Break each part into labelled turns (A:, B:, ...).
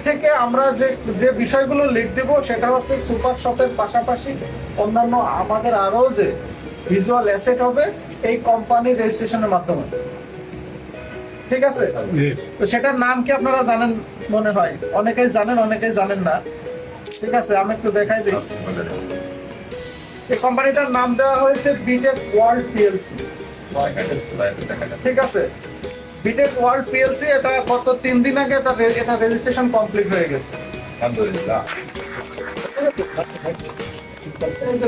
A: থেকে আমরা যে যে বিষয়গুলো লিখ দেব সেটা হচ্ছে সুপার শপের পাশাপাশি অন্যান্য আমাদের আরো যে ভিজুয়াল অ্যাসেট হবে এই কোম্পানির রেজিস্ট্রেশনের মাধ্যমে। ঠিক আছে, তো সেটার নাম কি আপনারা জানেন মনে হয়? অনেকেই জানেন, অনেকেই জানেন না। ঠিক আছে, আমি একটু দেখাই দিই। এই কোম্পানিটার নাম দেওয়া হয়েছে বিটেক ওয়ার্ল্ড পিএলসি। ঠিক আছে, বিটেক ওয়ার্ল্ড পিএলসি, এটা গত 3 দিন আগে এটা রেজিস্ট্রেশন কমপ্লিট হয়ে গেছে। আলহামদুলিল্লাহ।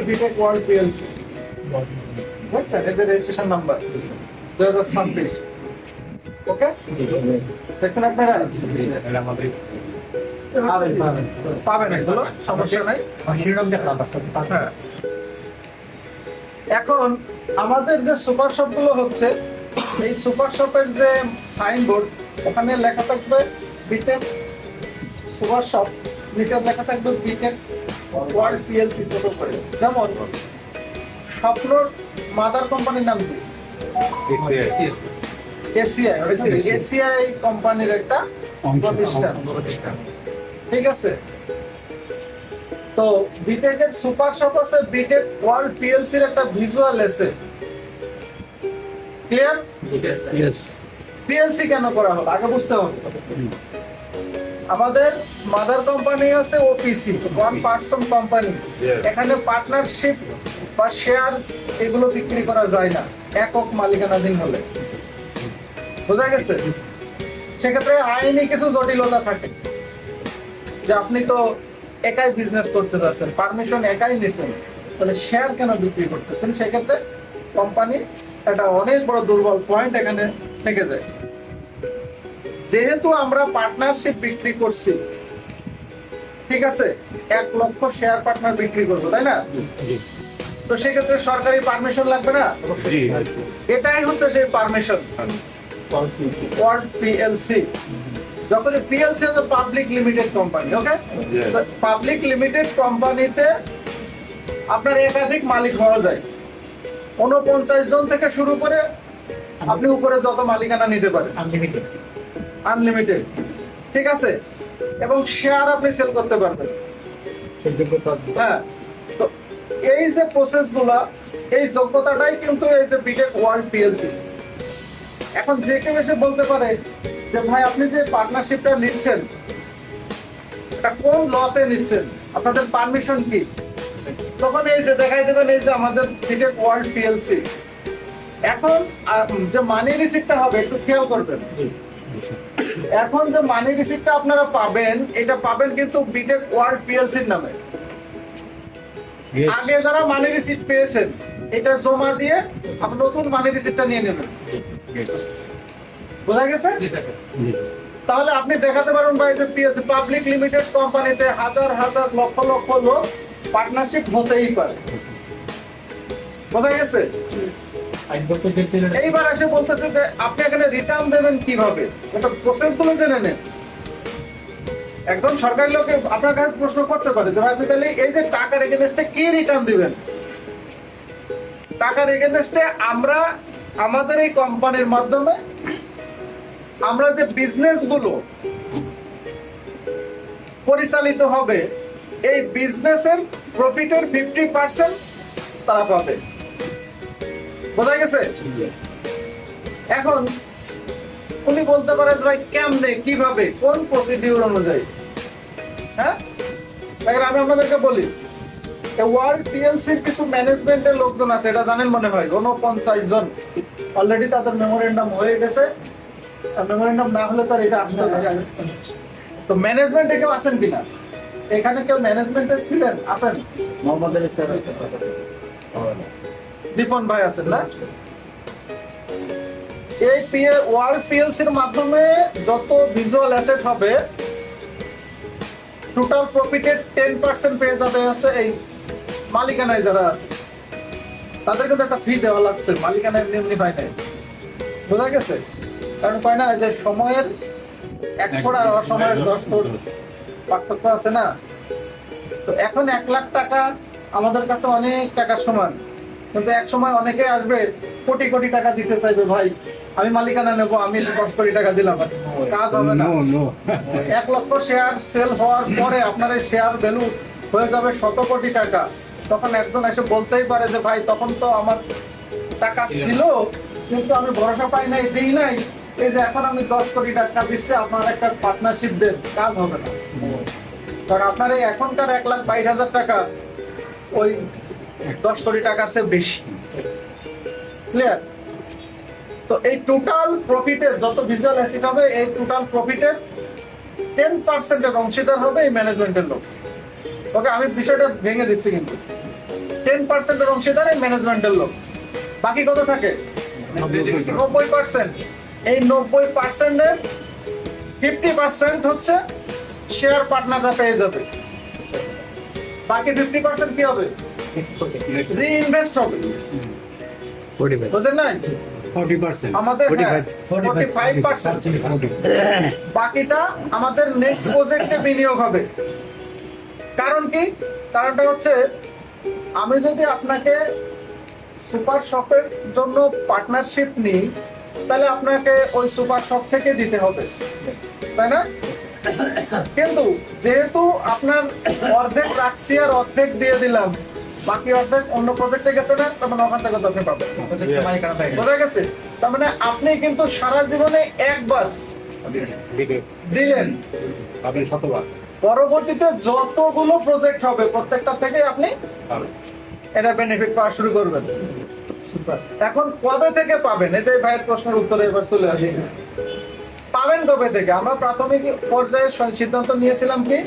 A: বিটেক ওয়ার্ল্ড পিএলসি দেখছেন, এই যে রেজিস্ট্রেশন নাম্বার 2026। ওকে, দেখছেন আপনারা? পাবেন, এগুলো সমস্যা নাই। হ্যাঁ। এখন আমাদের যে সুপার শপ গুলো হচ্ছে, এই সুপার শপের যে সাইনবোর্ড, ওখানে লেখা থাকবে বিটেক সুপার শপ, নিচে লেখা থাকবে বিটেক ওয়ার্ল্ড পিএলসি ছোট করে। যেমন স্বপ্নর মাদার কোম্পানির নাম কি? এসিআই কোম্পানির একটা প্রতিষ্ঠান। ঠিক আছে, তো বিটেকের সুপার শপ আছে বিটেক ওয়ার্ল্ড পিএলসির একটা ভিজুয়াল এসে। ক্লিয়ার? পিএলসি কেন করা হলো আগে বুঝতে হবে। আমাদের মাদার কোম্পানি আছে ওপিসি, ওয়ান পার্সন কোম্পানি। এখানে পার্টনারশিপ বা শেয়ার এগুলো বিক্রি করা যায় না একক মালিকানাধীন হলে। বোঝা গেছে? সেক্ষেত্রে আইনি কিছু জটিলতা থাকে, যে আপনি তো একাই বিজনেস করতে যাচ্ছেন, পারমিশন একাই নিছেন, তাহলে শেয়ার কেন বিক্রি করতেছেন? সেক্ষেত্রে কোম্পানি একটা অনেক বড় দুর্বল পয়েন্ট এখানে থেকে যায়। যেহেতু আমরা পার্টনারশিপ বিক্রি করছি, ঠিক আছে, 1 লক্ষ শেয়ার পার্টনার বিক্রি করবো, তাই না? তো সেক্ষেত্রে সরকারি পারমিশন লাগবে না? এটাই হচ্ছে সেই পারমিশন। ওয়ার্ল্ড পিএলসি, যখন পিএলসি হচ্ছে পাবলিক লিমিটেড কোম্পানি। ওকে, পাবলিক লিমিটেড কোম্পানিতে আপনার একাধিক মালিক হওয়া যায়, 49 জন থেকে শুরু করে আপনি উপরে যত মালিকানা নিতে পারেন, আনলিমিটেড। ঠিক আছে, এবং শেয়ার আপনি সেল করতে পারবেন। হ্যাঁ, তো এই যে প্রসেস গুলা, এই যোগ্যতাটাই কিন্তু এই যে বিটেক ওয়ার্ল্ড পিএলসি। এখন যে কেউ এসে বলতে পারে যে ভাই আপনি যে পার্টনারশিপটা নিচ্ছেন এটা কোন লতে নিচ্ছেন, আপনাদের পারমিশন কি? তখন এই যে দেখাই দেবেন, এই যে আমাদের বিটেক ওয়ার্ল্ড পিএলসি। এখন যে মানি রিসিপ্টটা হবে একটু খেয়াল করবেন। এখন যে মানি রিসিপ্টটা আপনারা পাবেন, এটা পাবেন কিন্তু বিটেক ওয়ার্ল্ড পিএলসির নামে। আগে যারা মানি রিসিপ্ট পেয়েছেন এটা জমা দিয়ে আপনি নতুন মানি রিসিপ্টটা নিয়ে নেবেন। বোঝা গেছে? তাহলে আপনি দেখাতে পারেন ভাই যে পিএলসি পাবলিক লিমিটেড কোম্পানিতে হাজার হাজার লক্ষ লক্ষ লোক পার্টনারশিপ হতেই পারে। বোঝা গেছে? এইবার এসে বলতেছে যে আপনি এখানে রিটার্ন দেবেন কিভাবে, এটা প্রসেস গুলো জেনে নেন। একজন সরকারি লোক আপনার কাছে প্রশ্ন করতে পারে যে ভাই আপনি তাহলে এই যে টাকার এগেনস্টে কি রিটার্ন দিবেন? টাকার এগেনস্টে আমরা আমাদের এই কোম্পানির মাধ্যমে আমরা যে বিজনেস গুলো পরিচালিত হবে, এই বিজনেসের প্রফিটের 50% তারা পাবে। বোঝা গেছে? এখন উনি বলতে পারে ভাই কেমনে, কিভাবে, কোন প্রসিডিউর অনুযায়ী। হ্যাঁ, আমি আপনাদেরকে বলি, ওয়ার্ল্ড পিএলসির কিছু ম্যানেজমেন্টের লোকজন আছে, এটা জানেন মনে হয় 49 জন। অলরেডি তাদের মেমোরেন্ডাম হয়ে গেছে, মেমোরেন্ডাম না হলে তার এটা আসতে হবে। তো ম্যানেজমেন্টে কেউ আছেন কিনা? এখানে কেউ ম্যানেজমেন্টে ছিলেন? আছেন? মোহাম্মদ আলী স্যার, দীপন ভাই আছেন না? এই ওয়ার্ল্ড পিএলসির মাধ্যমে যত ভিজুয়াল অ্যাসেট হবে টোটাল প্রফিটের 10% পেয়ে যাবে আছে এই মালিকানায় যারা আছে, তাদের কিন্তু একটা ফি দেওয়া লাগছে। মালিকানায় এমনি পায় নাই। বোঝা গেছে? কারণ পায় না যে সময়ের 1 ফুট আর অসময়ের 10 ফুট পার্থক্য আছে না? তো এখন 1 লাখ টাকা আমাদের কাছে অনেক টাকার সমান, কিন্তু এক সময় অনেকে আসবে কোটি কোটি টাকা দিতে চাইবে, ভাই আমি মালিকানা নেবো, আমি 10 কোটি টাকা দিলাম, কাজ হবে না। 1 লক্ষ শেয়ার সেল হওয়ার পরে আপনার এই শেয়ার ভ্যালু হয়ে যাবে 100 কোটি টাকা। তখন একজন এসে বলতেই পারে যে ভাই তখন তো আমার টাকা ছিল কিন্তু আমি ভরসা পাই নাই, দিই নাই, এই যে এখন আমি 10 কোটি টাকা দিচ্ছি, আপনার একটা পার্টনারশিপ দেন, কাজ হবে না। কারণ আপনার এই এখনকার 1,22,000 টাকা ওই 10 কোটি টাকার চেয়ে বেশি। ক্লিয়ার? তো এই টোটাল প্রফিটের যত ভিজুয়াল অ্যাসেট হবে, এই টোটাল প্রফিটের 10% এর অংশীদার হবে এই ম্যানেজমেন্টের লোক। ওকে, আমি বিষয়টা ভেঙে দিচ্ছি, কিন্তু 10% এর অংশীদার এই ম্যানেজমেন্টের লোক। বাকি কত থাকে? 90%। এই 90% এর 50% হচ্ছে শেয়ার পার্টনাররা পেয়ে যাবে। বাকি 50% কি হবে? রিইনভেস্ট হবে। বুঝলেন না?
B: 40%।
A: আমাদের 45%। বাকিটা আমাদের নেক্সট প্রজেক্টে বিনিয়োগ হবে। কারণ কি? কারণটা হচ্ছে আমি যদি আপনাকে সুপার শপের জন্য পার্টনারশিপ নিই, তাহলে আপনাকে ওই সুপার শপ থেকে দিতে হবে, তাই না? কিন্তু যেহেতু আপনার অর্ধেক রাখছি আর অর্ধেক দিয়ে দিলাম, বাকি অর্ধেক অন্য প্রজেক্টে গেছে না, তার মানে ওখান থেকে তো আপনি পাবেন। বোঝা গেছে? তার মানে আপনি কিন্তু সারা জীবনে একবার দিলেন,
B: আপনি শতবার
A: পরবর্তীতে যতগুলো প্রজেক্ট হবে প্রত্যেকটা থেকে আপনি এটা বেনিফিট পাওয়া শুরু করবেন। এখন কবে থেকে পাবেন? এই যে ভাইয়ের প্রশ্নের উত্তরে এবার চলে আসি। পাবেন কবে থেকে? আমরা প্রাথমিক পর্যায়ে সিদ্ধান্ত নিয়েছিলাম কি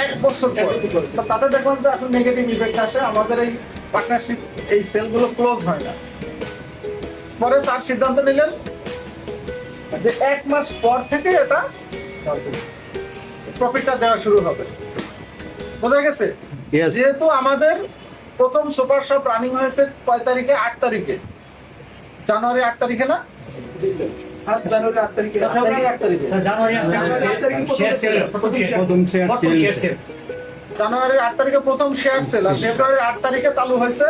A: 1 বছর পর। তো তাতে দেখলাম যে এখন নেগেটিভ ইফেক্ট আসে, আমাদের এই পার্টনারশিপ এই সেলগুলো ক্লোজ হয় না। পরে স্যার সিদ্ধান্ত নিলেন যে 1 মাস পর থেকে এটা প্রফিটটা দেওয়া শুরু হবে। বোঝা গেছে? যেহেতু আমাদের প্রথম সুপার শপ রানিং হয়েছে কয় তারিখে? 8 তারিখে, জানুয়ারি 8 তারিখে না? জানুয়ারি 8 তারিখে, ফেব্রুয়ারি 8 তারিখে, জানুয়ারির 8 তারিখে প্রথম শেয়ার সেল, আর ফেব্রুয়ারির 8 তারিখে চালু হয়েছে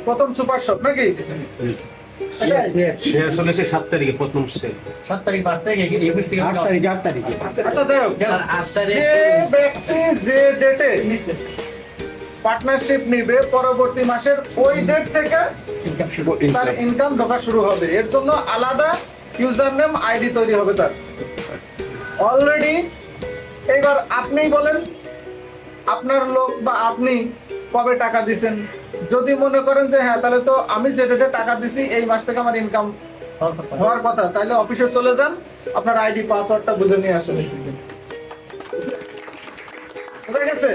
A: প্রথম সুপার শপ, নাকি?
B: শেয়ার চলেছে 7 তারিখে প্রথম সেল।
C: 7 তারিখ 8 তারিখে 21 থেকে
B: 8 তারিখে।
A: আচ্ছা, যাই হোক, যে ব্যক্তি যে ডেটে পার্টনারশিপ নিবে পরবর্তী মাসের ওই ডেট থেকে তার ইনকাম ঢোকা শুরু হবে। এর জন্য আলাদা ইউজার নেম আইডি তৈরি হবে তার অলরেডি। এবার আপনি বলেন আপনার লোক বা আপনি কবে টাকা দিবেন। যদি মনে করেন যে হ্যাঁ, তাহলে তো আমি যে ডেটে টাকা দিছি এই মাস থেকে আমার ইনকাম হওয়ার কথা, তাহলে অফিসে চলে যান, আপনার আইডি পাসওয়ার্ডটা বুঝে নিয়ে আসেন। বোঝা গেছে?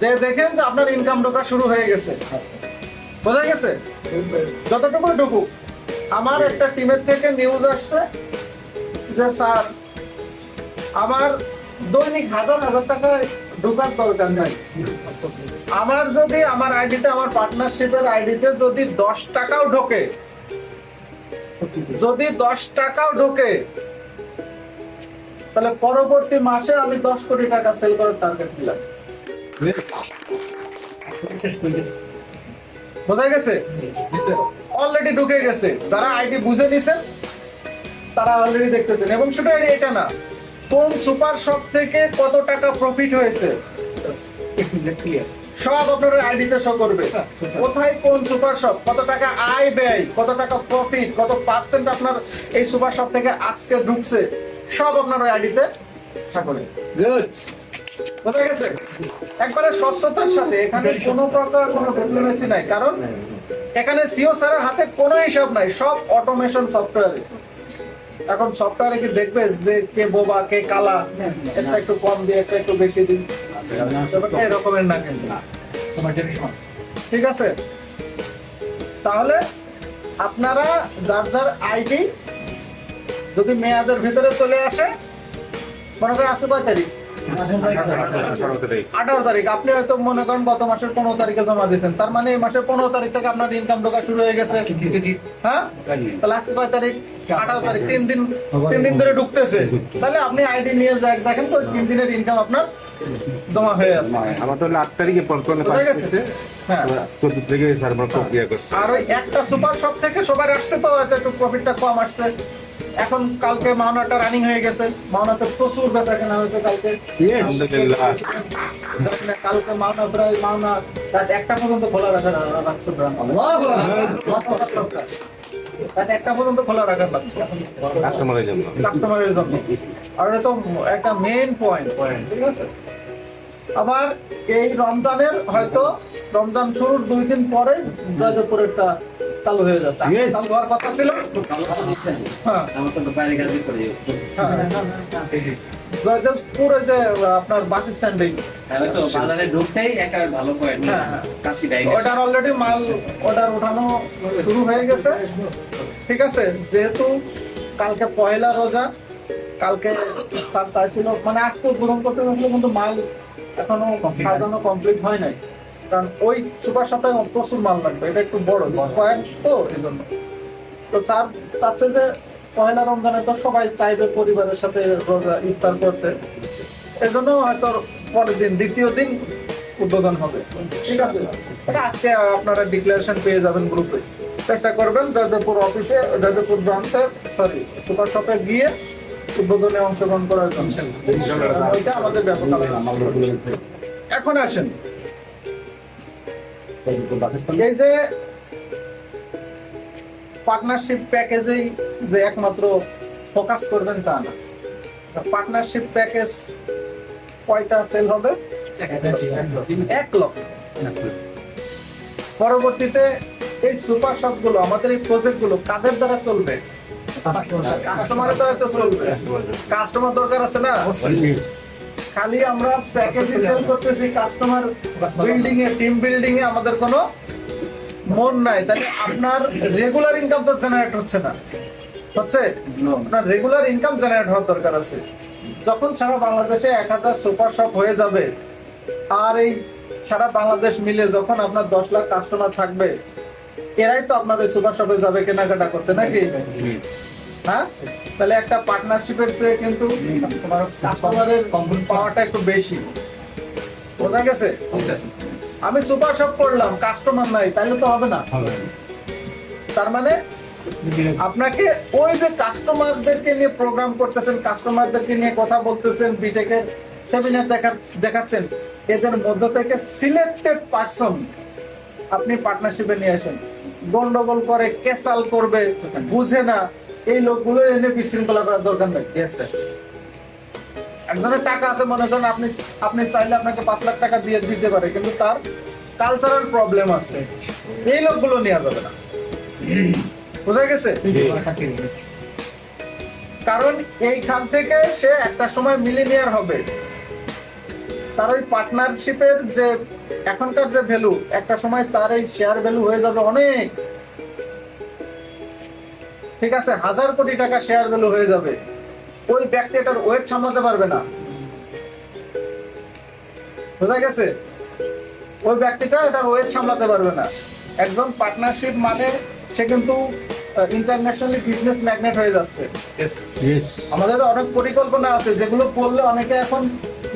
A: যে দেখেন যে আপনার ইনকাম ঢোকা শুরু হয়ে গেছে। বোঝা গেছে? যতটুকু ঢুকুক। আমার একটা টিমের থেকে নিউজ আসছে যে স্যার আমার দৈনিক হাজার টাকা ঢোকার দরকার নাই, আমার যদি আমার আইডিতে, আমার পার্টনারশিপের আইডিতে যদি 10 টাকাও ঢোকে, যদি 10 টাকাও ঢোকে, তাহলে পরবর্তী মাসে আমি 10 কোটি টাকা সেল করার টার্গেট দিলাম। বোঝা গেছে? অলরেডি ঢুকে গেছে। যারা আইডি বুঝে নিছেন তারা অলরেডি দেখতেছেন। এবং শুধু এটা না, কোন সুপার শপ থেকে কত টাকা প্রফিট হয়েছে সব আপনার আইডিতে শো করবে। কোথায় কোন সুপার শপ, কত টাকা আয় ব্যয়, কত টাকা প্রফিট, কত পার্সেন্ট আপনার এই সুপার শপ থেকে আজকে ঢুকছে, সব আপনার ওই আইডিতে শো করবে। বোঝা গেছে? একবারে স্বচ্ছতার সাথে, এখানে কোনো প্রকার কোনো ডিপ্লোমেসি নাই। কারণ এখানে সিও স্যারের হাতে কোনো হিসাব নাই, সব অটোমেশন সফটওয়্যারে। এখন সফটওয়্যারে কি দেখবে যে কে বোবা কে কালা, একটা একটু কম দিয়ে একটা একটু বেশি দিন, এরকমের না কিন্তু। ঠিক আছে? তাহলে আপনারা যার যার আইডি যদি মেয়াদের ভিতরে চলে আসে, মনে করেন আজকে 5 তারিখ, 18 তারিখ আপনি হয়তো মনে করেন গত মাসের 15 তারিখে জমা দিয়েছেন, তার মানে এই মাসের 15 তারিখ থেকে আপনার ইনকাম ঢোকা শুরু হয়ে গেছে। হ্যাঁ, তাহলে আজকে কয় তারিখ? 18 তারিখ। 3 দিন ধরে ঢুকতেছে। তাহলে আপনি আইডি নিয়ে দেখেন তো 3 দিনের ইনকাম আপনার জমা হয়ে আছে।
D: আমার তো 8 তারিখে পরপর
A: বুঝা গেছে? হ্যাঁ।
D: 14 তারিখে সার্ভার প্রক্রিয়া করছে।
A: আর ওই একটা সুপার শপ থেকে সবার আসছে তো হয়তো একটু প্রফিটটা কম আসছে। এখন কালকে মাওনাটা রানিং হয়ে গেছে, মাওনাতে প্রচুর বেচা কেনা হয়েছে কালকে।
D: আলহামদুলিল্লাহ।
A: কালকে মাওনা প্রায় রাত 1টা পর্যন্ত খোলা রাখছে রাত 1টা পর্যন্ত খোলা রাখার লাগছে
D: কাস্টমারের জন্য।
A: কাস্টমারের জন্য। আর এটা তো একটা মেইন পয়েন্ট, ঠিক আছে? আবার এই রমজানের হয়তো রমজান শুরুর 2 দিন পরে জয়দেবপুরেরটা চালু হয়ে যাচ্ছে।
B: Yes.
A: চালু হওয়ার কথা ছিল। হ্যাঁ,
C: আমার তো বাইরে কাজে করে
A: জয়দেবপুরে যে আপনার বাস স্ট্যান্ডে
C: তাহলে তো বাজারে ঢুকতেই একটা ভালো পয়েন্ট
A: হ্যাঁ, হ্যাঁ।
C: কাশি দেয়
A: অর্ডার অলরেডি মাল অর্ডার উঠানো শুরু হয়ে গেছে, ঠিক আছে? যেহেতু কালকে পয়লা রোজা, কালকে স্যার চাইছিল মানে আজকে উদ্বোধন করতে চাইছিল, কিন্তু মাল এখনো সাজানো কমপ্লিট হয় নাই, কারণ ওই সুপার শপে প্রচুর মাল লাগবে, এটা একটু বড় স্কোয়ার তো এই জন্য। তো স্যার চাচ্ছে যে পয়লা রমজানে তো সবাই চাইবে পরিবারের সাথে রোজা ইফতার করতে, এই জন্য হয়তো পরের দিন দ্বিতীয় দিন উদ্বোধন হবে, ঠিক আছে? এটা আজকে আপনারা ডিক্লারেশন পেয়ে যাবেন গ্রুপে। চেষ্টা করবেন জয়দেবপুর অফিসে, জয়দেবপুর ব্রাঞ্চে, সরি সুপার শপে গিয়ে উদ্বোধনে অংশগ্রহণ করার জন্য। ওইটা আমাদের ব্যাপক আলোচনা। এখন আসেন, এই যে পার্টনারশিপ প্যাকেজেই যে একমাত্র ফোকাস করবেন তা না। পার্টনারশিপ প্যাকেজ কয়টা সেল হবে? 1 লক্ষ। পরবর্তীতে এই সুপার শপ গুলো, আমাদের এই প্রজেক্ট গুলো কাদের দ্বারা চলবে? কাস্টমারের দ্বারা চলবে। কাস্টমার দরকার আছে না? খালি আমরা প্যাকেজে সেল করতেছি, কাস্টমার বিল্ডিং এ, টিম বিল্ডিং এ আমাদের কোনো মন নাই। তাহলে আপনার রেগুলার ইনকাম তো জেনারেট হচ্ছে না, হচ্ছে? আপনার রেগুলার ইনকাম জেনারেট হওয়ার দরকার আছে। যখন সারা বাংলাদেশে 1000 সুপার শপ হয়ে যাবে, আর এই সারা বাংলাদেশ মিলে যখন আপনার 10 লাখ কাস্টমার থাকবে, এরাই তো আপনার ওই সুপার শপে যাবে কেনাকাটা করতে, নাকি? হ্যাঁ, তাহলে একটা পার্টনারশিপের চেয়ে কিন্তু তোমার কাস্টমারের পাওয়াটা একটু বেশি। বোঝা গেছে? আমি সুপার শপ করলাম, কাস্টমার নাই, তাহলে তো হবে না। তার মানে আপনাকে ওই যে কাস্টমারদেরকে নিয়ে প্রোগ্রাম করতেছেন, কাস্টমারদেরকে নিয়ে কথা বলতেছেন, বিটেকের সেমিনার দেখাচ্ছেন, এদের মধ্য থেকে সিলেক্টেড পারসন আপনি পার্টনারশিপে নিয়ে আসেন। গন্ডগোল করে, কেসাল করবে, বুঝে না, এই লোকগুলো এনে বিশৃঙ্খলা করার দরকার নেই। একজনের টাকা আছে, মনে করেন আপনি চাইলে আপনাকে 5 লাখ টাকা দিয়ে দিতে পারে, কিন্তু তার কালচারাল প্রবলেম আছে, এই লোকগুলো নেওয়া যাবে না। বুঝা গেছে? কারণ এইখান থেকে সে একটা সময় মিলিনিয়ার হবে। তার ওই পার্টনারশিপের যে এখনকার যে ভ্যালু, একটা সময় তার এই শেয়ার ভ্যালু হয়ে যাবে অনেক, ঠিক আছে? 1000 কোটি টাকা শেয়ার ভ্যালু হয়ে যাবে। ওই ব্যক্তি এটার ওয়েট সামলাতে পারবে না। বুঝা গেছে? ওই ব্যক্তিটা এটার ওয়েট সামলাতে পারবে না। একজন পার্টনারশিপ মানে সে কিন্তু ইন্টারন্যাশনালি বিজনেস ম্যাগনেট হয়ে যাচ্ছে। আমাদের অনেক পরিকল্পনা আছে, যেগুলো করলে অনেকে এখন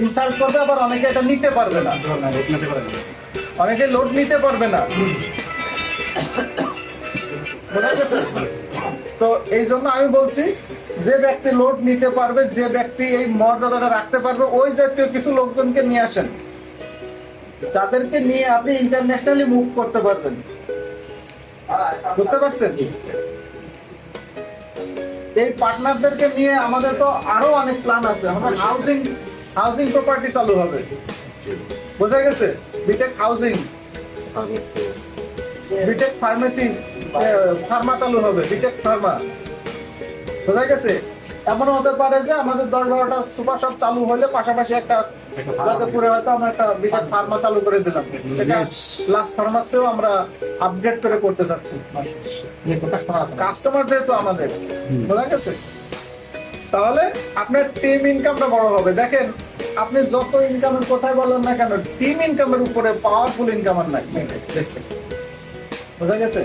A: ইনসাল্ট করবে, আবার অনেকে এটা নিতে পারবে না, অনেকে লোড নিতে পারবে না। বোঝা গেছে? তো এই জন্য আমি বলছি, যে ব্যক্তি লোড নিতে পারবে, যে ব্যক্তি এই মর্যাদাটা রাখতে পারবে, ওই জাতীয় কিছু লোকজনকে নিয়ে আসেন, যাদেরকে নিয়ে আপনি ইন্টারন্যাশনালি মুভ করতে পারবেন। বুঝতে পারছেন? এই পার্টনারদেরকে নিয়ে আমাদের তো আরো অনেক প্ল্যান আছে। আমাদের হাউজিং প্রপার্টি চালু হবে। বোঝা গেছে? BTech housing, BTech pharmacy, pharma চালু হবে, বিটেক ফার্মা। বোঝা গেছে? এমন হতে পারে যে আমাদের 10-12টা সুপার শপ চালু হলে পাশাপাশি একটা যাদবপুরে হয়তো আমরা একটা বিটেক ফার্মা চালু করে দিলাম। এটা লাস্ট ফার্মাসিও আমরা আপগ্রেড করে করতে চাচ্ছি, কাস্টমার যেহেতু আমাদের। বোঝা গেছে? তাহলে আপনার টিম ইনকামটা বড় হবে। দেখেন, আপনি যত ইনকামের কথাই বলেন না কেন, টিম ইনকামের উপরে পাওয়ারফুল ইনকাম আর নাই। বোঝা গেছে?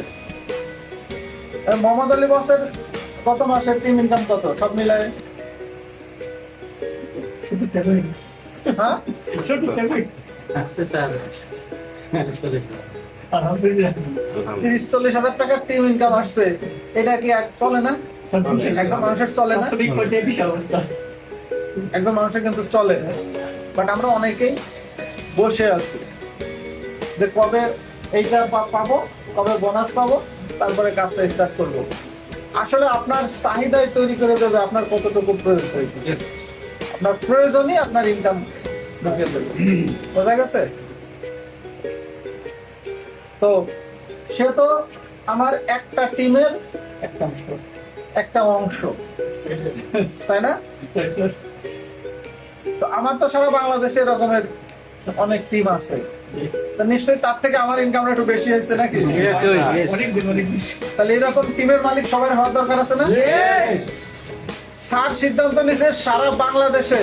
A: মোহাম্মদ আলী বসের কত মাসের টিম ইনকাম কত সব মিলায়? হ্যাঁ,
C: আচ্ছা স্যার
A: 30-40 হাজার টাকার টিম ইনকাম আসছে, এটা কি চলে না? একদম মানুষের চলে না, একদম মানুষের কিন্তু চলে। বাট আমরা অনেকেই বসে আছি যে কবে এইটা পাবো, কবে বোনাস পাবো, তারপরে কাজটা স্টার্ট করব। আসলে আপনার চাহিদাই তৈরি করে দেবে আপনার কতটুকু প্রয়োজন। আপনার প্রয়োজনই আপনার ইনকাম ঢুকিয়ে দেবে। বোঝা গেছে? তো সে তো আমার একটা টিমের একটা অংশ, তাই না? তো আমার তো সারা বাংলাদেশে এরকমের অনেক টিম আছে, তো নিশ্চয়ই তার থেকে আমার ইনকামটা একটু বেশি হয়েছে নাকি? তাহলে এরকম টিমের মালিক সবার হওয়ার দরকার আছে না? স্যার সিদ্ধান্ত নিছে সারা বাংলাদেশে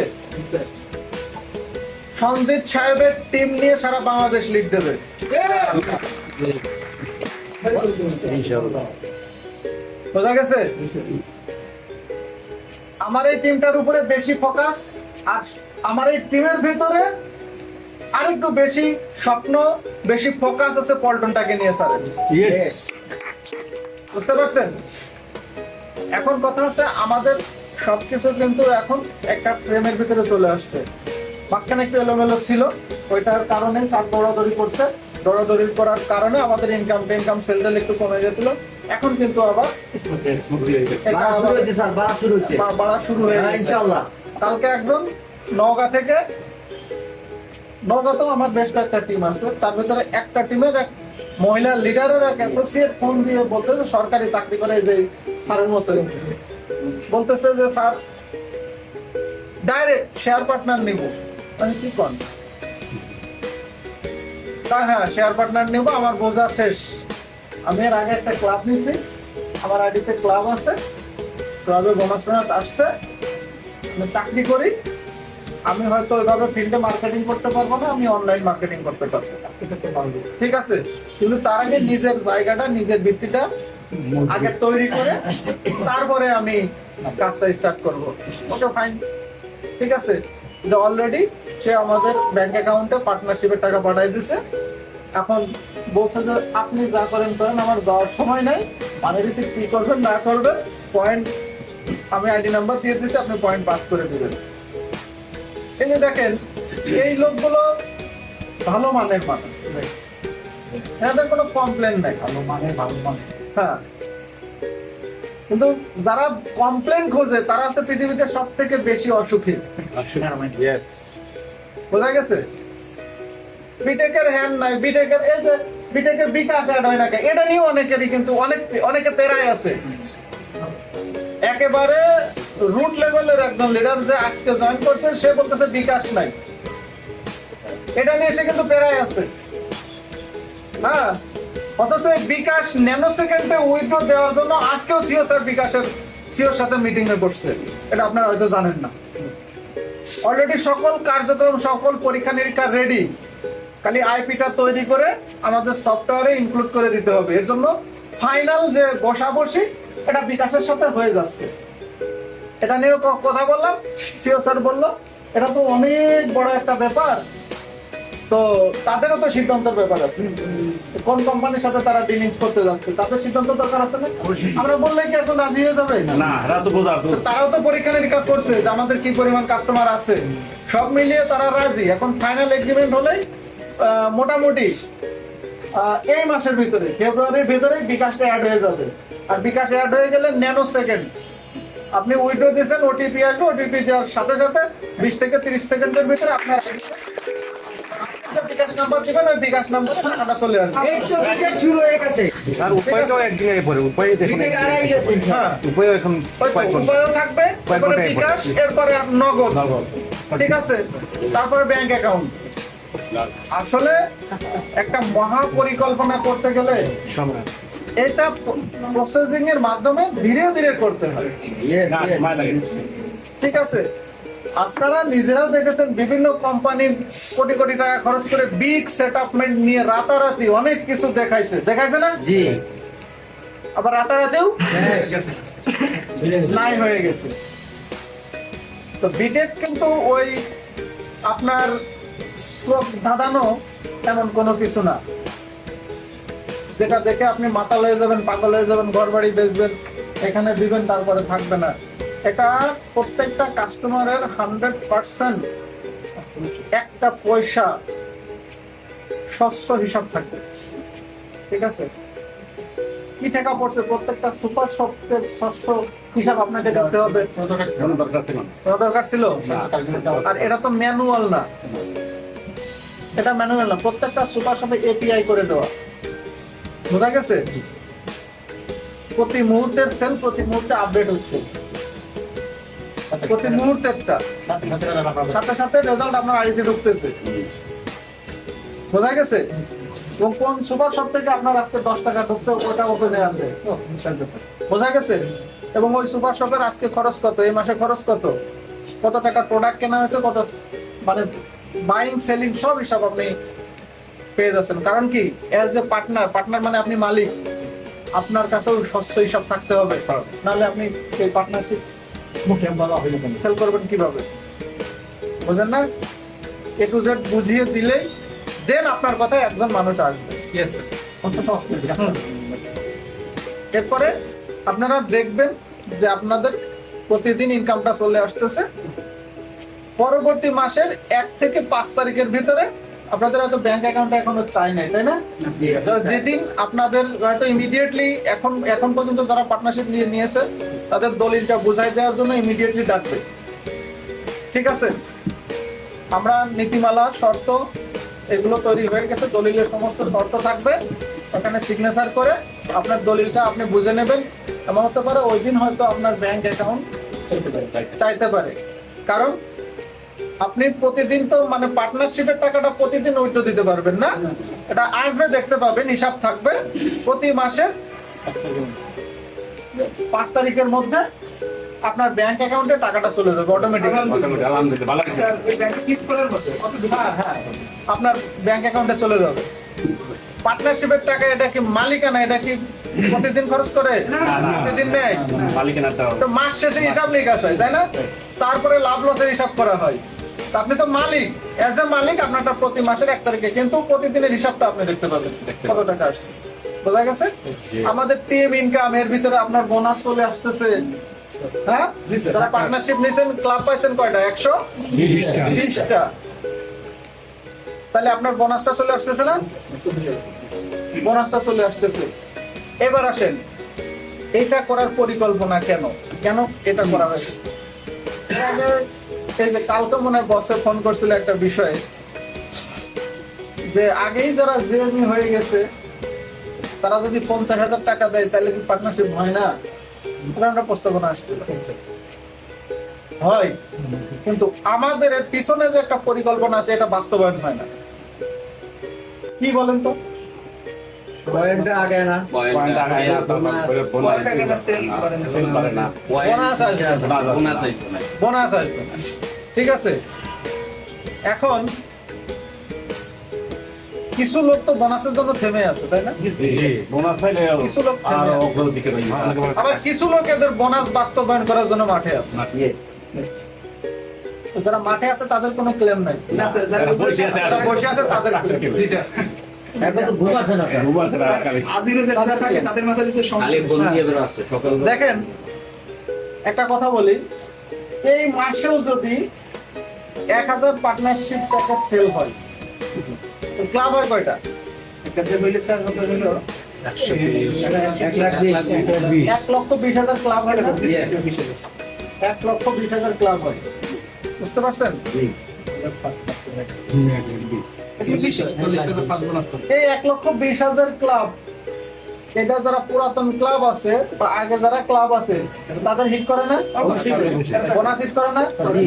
A: সঞ্জিত সাহেবের টিম নিয়ে সারা বাংলাদেশ লিড দেবে। বোঝা গেছে? আমার এই টিমটার উপরে বেশি ফোকাস, আর আমার এই টিমের ভিতরে আরেকটু বেশি স্বপ্ন, বেশি ফোকাস আছে পল্টনটাকে নিয়ে স্যার। বুঝতে পারছেন? এখন কথা হচ্ছে আমাদের সবকিছু কিন্তু এখন একটা ফ্রেমের ভিতরে চলে আসছে। মাঝখানে একটু এলোমেলো ছিল, ওইটার কারণে স্যার দৌড়াদৌড়ি করছে, দৌড়াদৌড়ি করার কারণে আমাদের ইনকাম সেলটেল একটু কমে গেছিল। এখন কিন্তু আবার বাড়া শুরু হয়ে গেছে ইনশাআল্লাহ। কালকে একজন নওগাঁতেও আমার বেশ কয়েকটা টিম আছে, তার ভিতরে একটা টিমের এক মহিলা লিডারের এক অ্যাসোসিয়েট ফোন দিয়ে বলতেছে সরকারি চাকরি করে যে স্যারের মতো বলতেছে যে স্যার ডাইরেক্ট শেয়ার পার্টনার নিব। মানে কি কন? হ্যাঁ, শেয়ার পার্টনার নেব, আমার বোঝা শেষ। আমি এর আগে একটা ক্লাব নিয়েছি, আমার আইডিতে ক্লাব আছে, ক্লাবে বোনাস আসছে, আমি চাকরি করি। আমি হয়তো ওইভাবে ফিল্ডে মার্কেটিং করতে পারবো না, আমি অনলাইন মার্কেটিং করতে পারবো, ঠিক আছে? কিন্তু তার আগে নিজের জায়গাটা, নিজের ভিত্তিটা আগে তৈরি করে তারপরে আমি কাজটা স্টার্ট করব। ওকে, ফাইন, ঠিক আছে। যে অলরেডি সে আমাদের ব্যাংক অ্যাকাউন্টে পার্টনারশিপের টাকা পাঠিয়ে দিছে। এখন বলছে যে আপনি যা করেন করেন, আমার যাওয়ার সময় নাই, মানে রিসিভ কি করবেন না করবেন, পয়েন্ট আমি আইডি নাম্বার দিয়ে দিছি, আপনি পয়েন্ট পাস করে দিবেন। এই যে দেখেন, এই লোকগুলো ভালো মানের মানুষ, এদের কোনো কমপ্লেন নাই, ভালো মানের হ্যাঁ। কিন্তু যারা কমপ্লেন খোঁজে তারা আছে পৃথিবীতে সব থেকে বেশি অসুখী। বোঝা গেছে? বিটেকের হ্যান্ড নাই, বিটেকের এই যে বিটেকের বিকাশ অ্যাড হয় না, এটা নিয়ে অনেকেরই কিন্তু অনেকে পেরায় আছে। একেবারে রুট লেভেলের একজন লিডার যে আজকে জয়েন করছেন, সে বলতেছে বিকাশ নাই, এটা নিয়ে সে কিন্তু পেরায় আছে। হ্যাঁ, অথচ বিকাশ ন্যানো সেকেন্ডে উইথড্র দেওয়ার জন্য আজকেও সিও স্যার বিকাশের সিওর সাথে মিটিং এ করছে, এটা আপনারা হয়তো জানেন না। অলরেডি সকল কার্যক্রম, সকল পরীক্ষা নিরীক্ষা রেডি, খালি আইপিটা তৈরি করে আমাদের সফটওয়্যারে ইনক্লুড করে দিতে হবে। এর জন্য ফাইনাল যে বসাবসি এটা বিকাশের সাথে হয়ে যাচ্ছে। এটা নিয়েও কথা বললাম, সিও স্যার বললো এটা তো অনেক বড় একটা ব্যাপার, তো তাদেরও তো সিদ্ধান্তের ব্যাপার আছে। কোন কোম্পানির সাথে তারা ডিলিংস করতে যাচ্ছে, তাদের সিদ্ধান্ত দরকার আছে না? আমরা বললে কি এখন রাজি হয়ে যাবে? তারাও তো পরীক্ষা নিরীক্ষা করছে যে আমাদের কি পরিমাণ কাস্টমার আছে, সব মিলিয়ে তারা রাজি। এখন ফাইনাল এগ্রিমেন্ট হলেই মোটামুটি এই মাসের ভিতরে, ফেব্রুয়ারির ভিতরে বিকাশটা অ্যাড হয়ে যাবে। আর বিকাশ অ্যাড হয়ে গেলে ন্যানো সেকেন্ড আপনি উইথড্র দিয়েছেন, ওটিপি আসবে, ওটিপি দেওয়ার সাথে সাথে 20 থেকে 30 সেকেন্ডের ভিতরে আপনার বিকাশ নাম্বার দিবেন, ওই বিকাশ নাম্বারে টাকাটা চলে আসবে।
D: আর উপায়টাও একদিনে পরে, উপায় দেখুন,
A: হ্যাঁ,
D: উপায় এখন
A: উপায়ও থাকবে, তারপরে বিকাশ, এরপরে নগদ, ঠিক আছে, তারপরে ব্যাংক অ্যাকাউন্ট। আসলে একটা মহা পরিকল্পনা করতে গেলে এটা প্রসেসিং এর মাধ্যমে ধীরে ধীরে করতে হয়, ঠিক আছে? আপনারা নিজেরা দেখেছেন বিভিন্ন কোম্পানি কোটি কোটি টাকা খরচ করে বিগ সেটআপমেন্ট নিয়ে রাতারাতি অনেক কিছু দেখাইছে না
C: জি
A: আবার রাতারাতিও নাই হয়ে গেছে। তো বিটেক কিন্তু ওই আপনার চোখ ধাঁধানো এমন কোনো কিছু না যেটা দেখে আপনি মাতাল হয়ে যাবেন, পাগল হয়ে যাবেন, ঘর বাড়ি বেচবেন, এখানে দিবেন তারপরে থাকবে না। এটা প্রত্যেকটা কাস্টমারের 100% একটা পয়সা স্বচ্ছ হিসাব থাকবে। ঠিক আছে, কি টাকা পড়ছে প্রত্যেকটা সুপার শপের স্বচ্ছ হিসাব আপনাকে দিতে হবে। কোনো দরকার ছিল? আর এটা তো ম্যানুয়াল না, এটা ম্যানুয়াল না, প্রত্যেকটা সুপার শপে এপিআই করে দেওয়া। বোঝা গেছে? প্রতি মুহূর্তের সেল প্রতি মুহূর্তে আপডেট হচ্ছে, প্রতি মুহূর্তেরটা সাথে সাথে রেজাল্ট আপনার আইডিতে ঢুকতেছে। বোঝা গেছে? এবং কোন সুপার শপ থেকে আপনার আজকে 10 টাকা ঢুকছে ওটা ওখানে আছে। বোঝা গেছে? এবং ওই সুপার শপের আজকে খরচ কত, এই মাসে খরচ কত, কত টাকা প্রোডাক্ট কেনা হয়েছে, কত মানে বাইং সেলিং সব হিসাব আপনি পেয়ে যাচ্ছেন। কারণ কি, এজ এ পার্টনার মানে আপনি মালিক, আপনার কাছেও স্বচ্ছ হিসাব থাকতে হবে, নাহলে আপনি এই পার্টনারশিপ সেল করবেন কিভাবে? বুঝেন না? এ টু জেড বুঝিয়ে দিলেই দেন আপনার কথায় একজন মানুষ আসবে। এরপরে আপনারা দেখবেন যে আপনাদের প্রতিদিন ইনকামটা চলে আসতেছে। পরবর্তী মাসের 1 থেকে 5 তারিখের ভিতরে আপনাদের হয়তো ব্যাংক অ্যাকাউন্টে এখনো চাই নাই, তাই না? যেদিন আপনাদের হয়তো ইমিডিয়েটলি এখন পর্যন্ত যারা পার্টনারশিপ নিয়েছে তাদের দলিলটা বুঝাই দেওয়ার জন্য ইমিডিয়েটলি ডাকবে। ঠিক আছে, আমরা নীতিমালা শর্ত এগুলো তৈরি হয়ে গেছে, দলিলের সমস্ত শর্ত থাকবে, ওখানে সিগনেচার করে আপনার দলিলটা আপনি বুঝে নেবেন। এমন হতে পারে ওই দিন হয়তো আপনার ব্যাংক অ্যাকাউন্ট চাইতে পারে, কারণ আপনি প্রতিদিন তো মানে পার্টনারশিপের টাকাটা প্রতিদিন উইথড্র দিতে পারবেন না, এটা আসবে দেখতে পাবেন, হিসাব থাকবে। প্রতি মাসের 5 তারিখের মধ্যে আপনার ব্যাংক অ্যাকাউন্টে টাকাটা চলে যাবে অটোমেটিক। হ্যাঁ, আপনার ব্যাংক অ্যাকাউন্টে চলে যাবে। পার্টনারশিপের টাকা এটা কি মালিকানা, এটা কি প্রতিদিন খরচ করে? প্রতিদিন নেয় তো মাস শেষে হিসাব নিকাশ হয়, তাই না? তারপরে লাভ লসের হিসাব করা হয়। তো আপনি তো মালিক, এজ এ মালিক আপনারটা প্রতি মাসের 1 তারিখে, কিন্তু প্রতিদিনের হিসাবটা আপনি দেখতে পাবেন কত টাকা আসছে। বোঝা গেছে? আমাদের টিম ইনকাম এর ভিতরে আপনার বোনাস চলে আসতেছে। হ্যাঁ, যারা পার্টনারশিপ নিয়েছেন ক্লাব পাইছেন কয়টা? 120টা। তাহলে আপনার বোনাসটা চলে আসতেছে না? বোনাসটা চলে আসতেছে। এবার আসেন, এটা করার পরিকল্পনা কেন এটা করা হয়েছে? এই যে কালকে মনে হয় বসে ফোন করছিল একটা বিষয়ে, যে আগেই যারা জিএমই হয়ে গেছে তারা যদি 50,000 টাকা দেয় তাহলে কি পার্টনারশিপ হয় না? একটা প্রস্তাবনা আসছিল, হয়, কিন্তু আমাদের এর পিছনে যে একটা পরিকল্পনা আছে এটা বাস্তবায়ন হয় না। কি বলেন তো? বোনাস আসবে না। ঠিক আছে, এখন কিছু লোক তো বোনাসের জন্য থেমে আছে, তাই না? কিছু লোক থেমে আছে। আবার কিছু লোক এদের বোনাস বাস্তবায়ন করার জন্য মাঠে আছে। যারা মাঠে আছে তাদের কোনো ক্লেম নাই, যারা বসে আছে তাদের দেখেন একটা কথা বলি, এই মাসেও যদি 1000 পার্টনারশিপ টাকা সেল হয়, ক্লাব হয় কয়টা? 1,20,000 ক্লাব হয় না? 1,20,000 ক্লাব হয়, বুঝতে পারছেন? এই 1,20,000 ক্লাব, এটা যারা পুরাতন ক্লাব আছে বা আগে যারা ক্লাব আছে তাদের হিট করে না? বোনাস হিট করে না?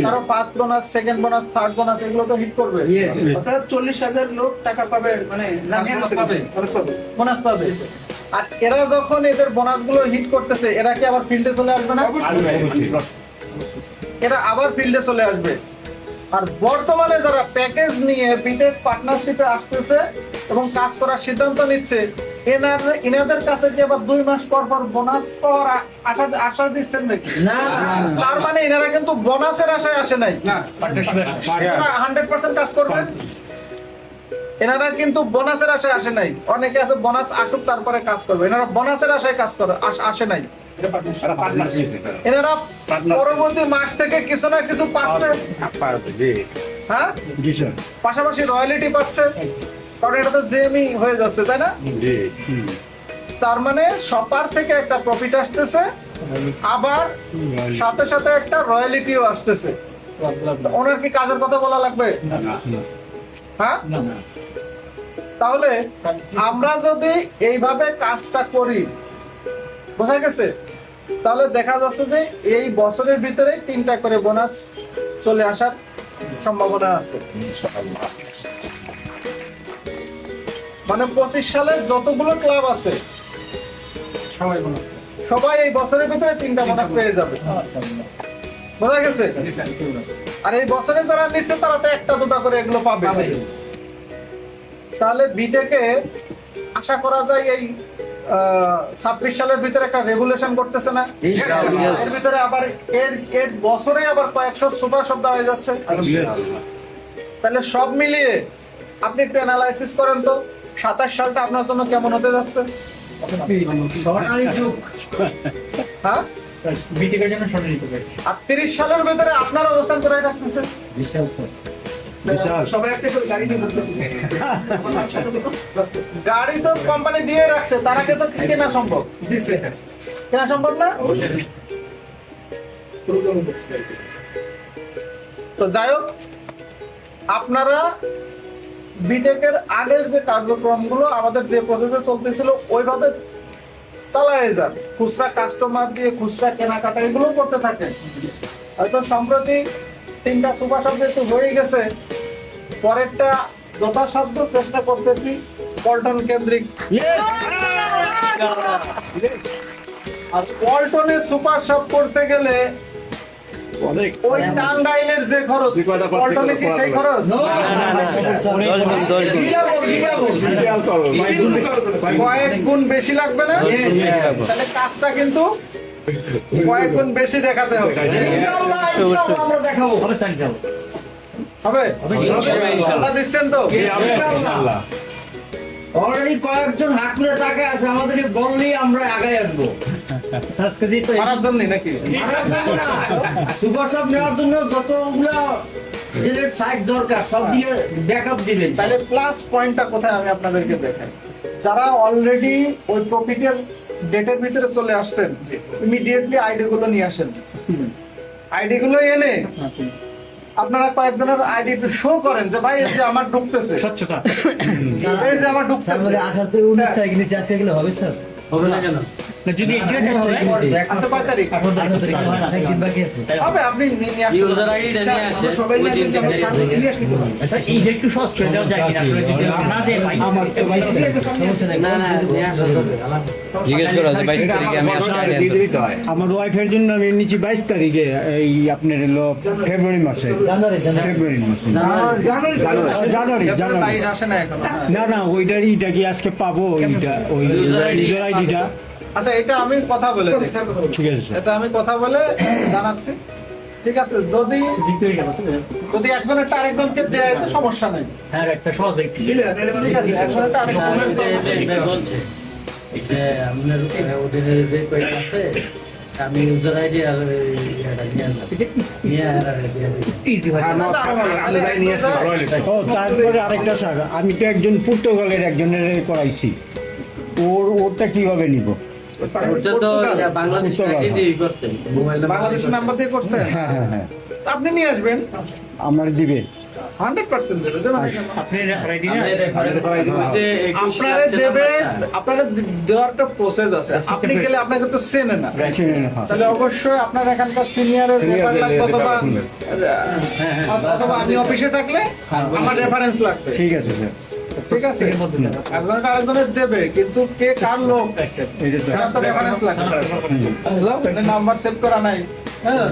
A: কারো first bonus, second bonus, third bonus এগুলো তো হিট করবে।
E: 40,000 লোক টাকা পাবে, মানে
A: বোনাস পাবে। আর এরা যখন এদের বোনাস গুলো হিট করতেছে, এরা কি আবার ফিল্ডে চলে আসবে না? এরা আবার ফিল্ডে চলে আসবে। আর বর্তমানে যারা প্যাকেজ নিয়ে বিটেক পার্টনারশিপে আসতেছে এবং কাজ করার সিদ্ধান্ত নিচ্ছে, এনাদের কাছে কি আবার 2 মাস পর পর বোনাস পাওয়ার আশা দিচ্ছেন নাকি? তার মানে এনারা কিন্তু বোনাসের আশায় আসে নাই, 100% কাজ করবে। এনারা কিন্তু বোনাসের আশায় আসে নাই। অনেকে আছে বোনাস আসুক তারপরে কাজ করবে, এনারা বোনাসের আশায় কাজ করে আসে নাই। এনারা পরবর্তী মাস থেকে কিছু না কিছু পাচ্ছে, হ্যাঁ, পাশাপাশি রয়্যালিটি পাচ্ছে, কারণ এটা তো জেএমই হয়ে যাচ্ছে, তাই না? তার মানে সবার থেকে একটা প্রফিট আসতেছে, আবার সাথে সাথে একটা রয়্যালিটিও আসতেছে। ওনার কি কাজের কথা বলা লাগবে? হ্যাঁ, তাহলে আমরা যদি এইভাবে কাজটা করি, বোঝা গেছে, তাহলে দেখা যাচ্ছে যে এই বছরের ভিতরে 3টা করে বোনাস চলে আসার সম্ভাবনা আছে। মানে 25 সালে যতগুলো ক্লাব আছে সবাই এই বছরের ভিতরে 3টা বোনাস পেয়ে যাবে, বোঝা গেছে। আর এই বছরে যারা নিচ্ছে তারা তো 1টা 2টা করে এগুলো পাবে। তাহলে বিটেকে আশা করা যায় এই 26 সালের ভিতরে একটা রেগুলেশন করতেছে না, এর ভিতরে আবার এর বছরে আবার কয়েকশো সুপার শপ দাঁড়িয়ে যাচ্ছে। তাহলে সব মিলিয়ে আপনি একটু অ্যানালাইসিস করেন তো 27 সালটা আপনার জন্য কেমন হতে যাচ্ছে? হ্যাঁ,
C: বিটেকের জন্য স্বর্ণালী যুগ।
A: আর 30 সালের ভিতরে আপনার অবস্থান করে রাখতেছে।
E: সবাই একটা করে গাড়ি নিয়ে ঘুরতেছে।
A: গাড়ি তো কোম্পানি দিয়ে রাখছে, তার আগে তো কেনা সম্ভব।
E: জি স্যার।
A: কেনা সম্ভব না? তো যাই হোক, আপনারা বিটেকের আগের যে কার্যক্রমগুলো আমাদের যে প্রসেসে চলতেছিল ওইভাবে চালায় যান, খুচরা কাস্টমার দিয়ে খুচরা কেনাকাটা এগুলো করতে থাকেন। হয়তো সম্প্রতি 3টা সুপার শপ যেহেতু হয়ে গেছে, পরেরটা যথাসাধ্য চেষ্টা করতেছি পল্টন কেন্দ্রিক। আর পল্টনের সুপার শপ করতে গেলে ওই টাঙ্গাইলের যে খরচ, পল্টনে কি সেই খরচ? কয়েক গুণ বেশি লাগবে না? তাহলে কাজটা কিন্তু কয়েক গুণ বেশি দেখাতে হবে।
E: আমরা দেখাবো।
C: হবে স্যার, যাও।
A: হবে? কথা দিচ্ছেন তো?
E: অলরেডি কয়েকজন হাকুরে টাকা আছে, আমাদের বললেই আমরা আগায় আসবো।
C: সাবস্ক্রাইব তো
A: মারার জন্যই নাকি?
E: সুপার শপ নেওয়ার জন্য যতগুলো সাইট দরকার সব দিয়ে ব্যাকআপ দিবেন।
A: তাহলে প্লাস পয়েন্টটা কোথায় আমি আপনাদেরকে দেখাই। যারা অলরেডি ওই প্রফিটের ডেটের ভিতরে চলে আসছেন, ইমিডিয়েটলি আইডি গুলো নিয়ে আসেন। আইডি গুলো এনে আপনারা কয়েকজনের আইডি শো করেন যে ভাই এই যে আমার ঢুকতেছে,
C: স্বচ্ছতা
A: এই যে আমার ঢুকতেছে।
F: 18 থেকে 19 তারিখ নিচে আছে, এগুলো হবে স্যার?
C: হবে না কেন? না, যদি এটিও টেস্ট হয়
A: আচ্ছা, 5 তারিখ
F: 18 তারিখ হয় না, একদিন বাকি আছে।
A: হবে, আপনি নিয়ে আসতে
C: ইউজার আইডিটা নিয়ে আসে
E: সবাই
C: ওই দিন থেকে
F: আচ্ছা,
C: এই যে একটু সহজ করে দেওয়া যায় কিনা আসলে যদি না যে ভাই
F: সমস্যা নেই।
C: না না নিয়ে আসা যাবে।
G: জিজ্ঞেস করো যে 22 তারিখে আমি আসলে
B: আমার ওয়াইফের জন্য আমি নিচ্ছি 22 তারিখে, এই আপনার হলো ফেব্রুয়ারি মাসে। ফেব্রুয়ারি মাসে, জানুয়ারি।
A: বাইশ আসে না এখনো।
B: না ওইটারই এটা কি আজকে পাবো? ওইটা ওই ইউজার আইডিটা।
A: আচ্ছা, এটা আমি কথা বলে দিই।
B: ঠিক আছে স্যার।
A: এটা আমি কথা বলে জানাচ্ছি। ঠিক আছে, যদি
C: ভিক্টোরিয়া গেল তো
A: একজনেরটা আরেকজনকে দেয় তো সমস্যা নেই।
C: হ্যাঁ একটা সহজ একটু
A: ঠিক আছে, একজনেরটা আরেকজনকে
C: বলছে যে আপনার ওদের যে কয়েকটা আছে আমি ইউজার আইডি আর ইজি হয়
B: ও তারপরে আরেকটা স্যার, আমি তো একজন পর্তুগালের একজনের করাইছি, ওরটা কিভাবে নিব?
C: ওটা তো বাংলাদেশ আইডি দিয়ে করছেন মোবাইলে
A: বাংলাদেশের নাম্বার দিয়ে করছেন।
B: হ্যাঁ
A: আপনি নিয়ে আসবেন,
B: আমার দিবে।
A: 100% দেবে। যেমন
C: আপনি রেডি না
A: আপনারা দেবেন, আপনারা দেওয়ার একটা প্রসেস আছে। আপনি গেলে আপনাকে তো চেনে না, তাহলে অবশ্যই আপনার এখানকার সিনিয়রের ব্যাপার লাগবে, অথবা আমি অফিসে থাকলে আমার রেফারেন্স লাগবে।
B: ঠিক আছে স্যার।
A: ঠিক আছে, একজনটা আরেকজনের দেবে, কিন্তু কে কার লোক
B: এটা তো
A: রেফারেন্স লাগবে। নাম্বার সেভ করা নাই, হ্যাঁ,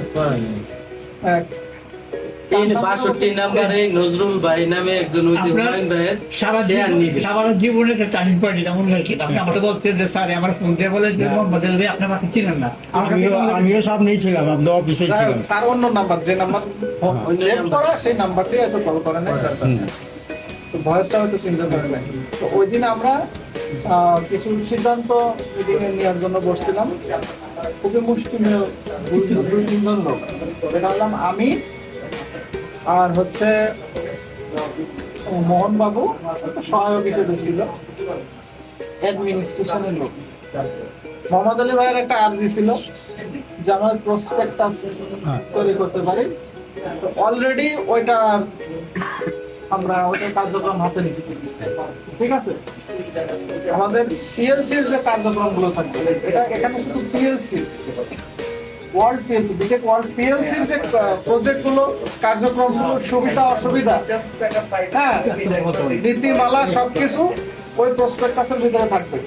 C: 62 নম্বরে নজরুল ভাই নামে একজন ওই যে
B: আপনার
C: হুমায়ুন ভাইয়ের
B: সারা
C: শেয়ার নিবে।
B: সারা জীবনে একটা টার্নিং পয়েন্ট এমন হয়েছে আপনি আমাকে বলছেন যে স্যার আমার ফোন দিয়ে বলে যে মোহাম্মদ আলী ভাই আপনি আমাকে চিনেন না আমিও সামনেই ছিলাম আপনার অফিসে ছিলাম
A: তার অন্য নাম্বার যে নাম্বার সেভ করা সেই নাম্বারটি হয়তো কল করে নাই ভয়েসটা হয়তো চিন্তা করে নাই। তো ওই দিন আমরা কিছু সিদ্ধান্ত মিটিং এ নেওয়ার জন্য বসছিলাম, খুবই মুষ্টিমেয় দুই তিনজন লোক। এটা হলাম আমি আর হচ্ছে মোহন বাবু সহায়ক হিসেবে ছিল, অ্যাডমিনিস্ট্রেশনের লোক। মোহাম্মদ আলী ভাইয়ের একটা আর্জি ছিল যে আমার প্রসপেক্টাস তৈরি করতে পারি। অলরেডি ওইটা আমরা ওইটা কার্যক্রম হাতে নিচ্ছি, ঠিক আছে। আমাদের পিএলসির যে কার্যক্রমগুলো থাকবে, এটা এখানে শুধু PLC world PLC BTech world পিএলসির যে প্রজেক্টগুলো কার্যক্রমগুলো সুবিধা অসুবিধা, হ্যাঁ নীতিমালা সবকিছু ওই প্রসপেক্টাসের ভিতরে থাকবে।